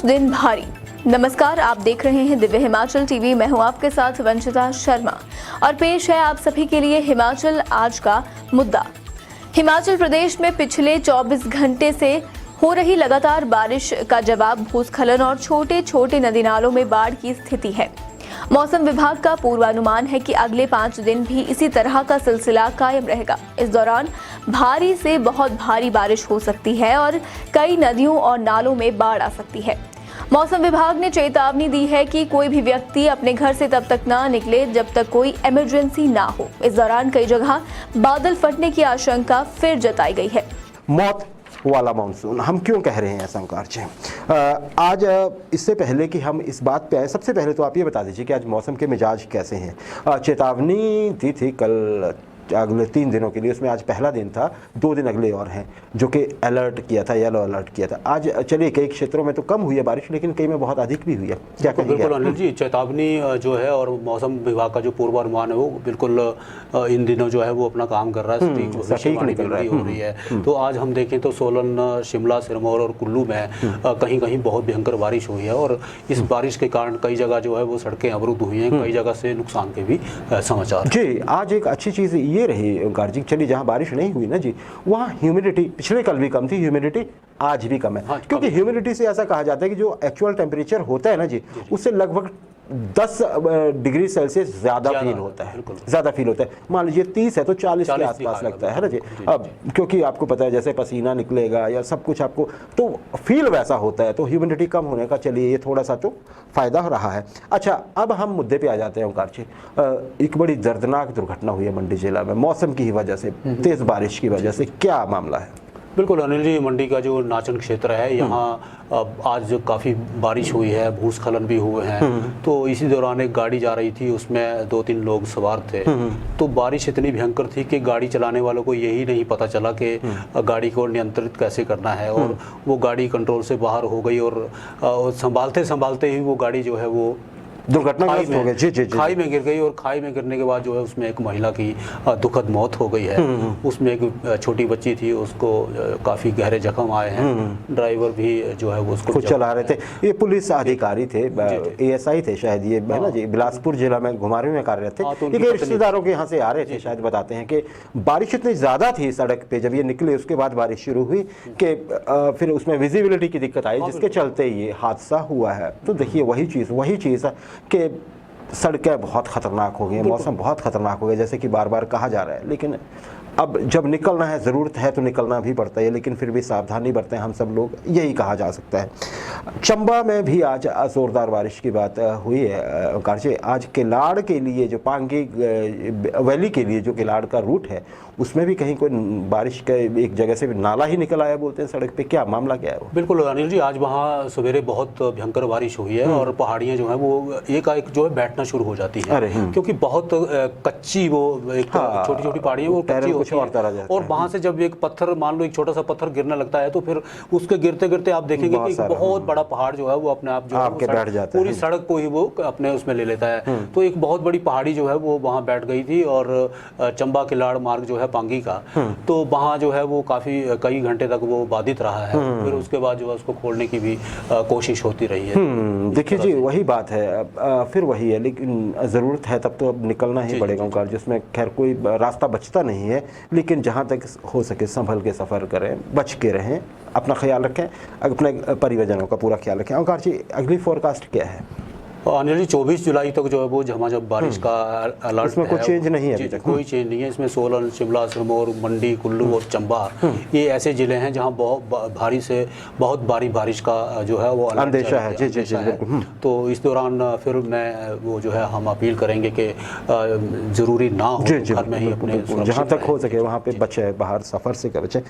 5 दिन भारी। नमस्कार, आप देख रहे हैं दिव्य हिमाचल टीवी। मैं हूं आपके साथ वंशिता शर्मा और पेश है आप सभी के लिए हिमाचल आज का मुद्दा। हिमाचल प्रदेश में पिछले 24 घंटे से हो रही लगातार बारिश का जवाब भूस्खलन और छोटे छोटे नदी नालों में बाढ़ की स्थिति है। मौसम विभाग का पूर्वानुमान है कि अगले 5 दिन भी इसी तरह का सिलसिला कायम रहेगा। इस दौरान भारी से बहुत भारी बारिश हो सकती है और कई नदियों और नालों में बाढ़ आ सकती है। मौसम विभाग ने चेतावनी दी है कि कोई भी व्यक्ति अपने घर से तब तक ना निकले जब तक कोई इमरजेंसी ना हो। इस दौरान कई जगह बादल फटने की आशंका फिर जताई गई है। मौत वाला मानसून हम क्यों कह रहे हैं शंकर जी? आज इससे पहले कि हम इस बात पे आए, सबसे पहले तो आप ये बता दीजिए कि आज मौसम के मिजाज कैसे हैं। चेतावनी दी थी कल अगले 3 दिनों के लिए, उसमें आज पहला दिन था, 2 दिन अगले और हैं जो कि अलर्ट किया था, येलो अलर्ट किया था। आज चलिए कई क्षेत्रों में तो कम हुई है बारिश, लेकिन कई में बहुत अधिक भी हुई है। क्या कहेंगे? बिल्कुल अनिल जी, चेतावनी जो है और मौसम विभाग का जो पूर्वानुमान है वो बिल्कुल इन दिनों जो है वो अपना काम कर रहा है। सटीक निकल रहा है। हो रही है। तो आज हम देखें तो सोलन, शिमला, सिरमौर और कुल्लू में कहीं कहीं बहुत भयंकर बारिश हुई है और इस बारिश के कारण कई जगह जो है वो सड़कें अवरुद्ध हुई हैं, कई जगह से नुकसान के भी समाचार। जी, आज एक अच्छी चीज़ ये रही गार्जिक, चलिए जहाँ बारिश नहीं हुई ना जी, वहाँ ह्यूमिडिटी पिछले कल भी कम थी, ह्यूमिडिटी आज भी कम है। हाँ, क्योंकि ह्यूमिडिटी से ऐसा कहा जाता है कि जो एक्चुअल टेम्परेचर होता है ना जी, उससे लगभग 10 डिग्री सेल्सियस ज़्यादा फील होता है, ज़्यादा फील होता है। मान लीजिए 30 है तो 40 के आसपास लगता है ना जी। अब क्योंकि आपको पता है जैसे पसीना निकलेगा या सब कुछ आपको तो फील वैसा होता है, तो ह्यूमिडिटी कम होने का चलिए ये थोड़ा सा तो फ़ायदा हो रहा है। अच्छा, अब हम मुद्दे पे आ जाते हैं ओंकार जी। एक बड़ी दर्दनाक दुर्घटना हुई है मंडी जिला में मौसम की वजह से, तेज़ बारिश की वजह से। क्या मामला है? बिल्कुल अनिल जी, मंडी का जो नाचन क्षेत्र है यहाँ आज काफ़ी बारिश हुई है, भूस्खलन भी हुए हैं। तो इसी दौरान एक गाड़ी जा रही थी, उसमें 2-3 लोग सवार थे। तो बारिश इतनी भयंकर थी कि गाड़ी चलाने वालों को यही नहीं पता चला कि गाड़ी को नियंत्रित कैसे करना है और वो गाड़ी कंट्रोल से बाहर हो गई और संभालते संभालते ही वो गाड़ी जो है वो दुर्घटनाग्रस्त हो गई। जी जी जी, खाई में गिर गई और खाई में गिरने के बाद जो है उसमें एक महिला की दुखद मौत हो गई है। उसमें एक छोटी बच्ची थी, उसको काफ़ी गहरे जख्म आए हैं। ड्राइवर भी जो है वो उसको खुद चला रहे थे। ये पुलिस अधिकारी थे, ASI थे शायद, ये है ना जी, बिलासपुर जिला में घुमारवीं में कार्यरत थे। ये रिश्तेदारों के यहाँ से आ रहे थे शायद। बताते हैं कि बारिश इतनी ज़्यादा थी सड़क पे, जब ये निकले उसके बाद बारिश शुरू हुई कि फिर उसमें विजिबिलिटी की दिक्कत आई, जिसके चलते ये हादसा हुआ है। तो देखिए वही चीज़ कि सड़कें बहुत ख़तरनाक हो गई, मौसम बहुत ख़तरनाक हो गया, जैसे कि बार बार कहा जा रहा है। लेकिन अब जब निकलना है, ज़रूरत है तो निकलना भी पड़ता है, लेकिन फिर भी सावधानी बरतें हम सब लोग, यही कहा जा सकता है। चंबा में भी आज ज़ोरदार बारिश की बात हुई है कार्य। आज किलाड़ के लिए जो पांगी वैली के लिए जो किलाड़ का रूट है, उसमें भी कहीं कोई बारिश का एक जगह से नाला ही निकल आया बोलते हैं सड़क पे। क्या मामला क्या है वो? बिल्कुल अनिल जी, आज वहाँ सवेरे बहुत भयंकर बारिश हुई है और पहाड़ियाँ जो है वो एक जो है बैठना शुरू हो जाती हैं, क्योंकि बहुत कच्ची वो एक छोटी छोटी पहाड़ियाँ वो कच्ची होती हैं। और वहाँ से जब एक पत्थर, मान लो एक छोटा सा पत्थर गिरने लगता है, तो फिर उसके गिरते गिरते आप देखेंगे कि बहुत बड़ा पहाड़ जो है वो अपने आप जो है पूरी सड़क को ही वो अपने उसमें ले लेता है। तो एक बहुत बड़ी पहाड़ी जो है वो वहाँ बैठ गई थी और चंबा किलाड़ मार्ग जो है पांगी का, तो वहाँ जो है वो कई घंटे तक वो बाधित रहा है। फिर उसके बाद जो है उसको खोलने की भी कोशिश होती रही है। देखिए जी, वही बात है, फिर वही है, लेकिन ज़रूरत है तब तो अब निकलना ही पड़ेगा ओंकार, जिसमें खैर कोई रास्ता बचता नहीं है। लेकिन जहाँ तक हो सके संभल के सफ़र करें, बच के रहें, अपना ख्याल रखें, अपने परिवारजनों का पूरा ख्याल रखें। ओंकार जी, अगली फोरकास्ट क्या है? अनिल जी, 24 जुलाई तक जो है वो झमाझम बारिश का अलर्ट है। इसमें कोई चेंज नहीं है अभी तक? कोई चेंज नहीं है इसमें। सोलन, शिमला, सिरमौर, मंडी, कुल्लू और चंबा, ये ऐसे ज़िले हैं जहां बहुत भारी से बहुत भारी बारिश का जो है वो अंदेशा है। जी जी जी। तो इस दौरान फिर मैं वो जो है हम अपील करेंगे कि ज़रूरी ना हो घर में ही अपने जहाँ तक हो सके वहाँ पे बचे, बाहर सफ़र से बचे।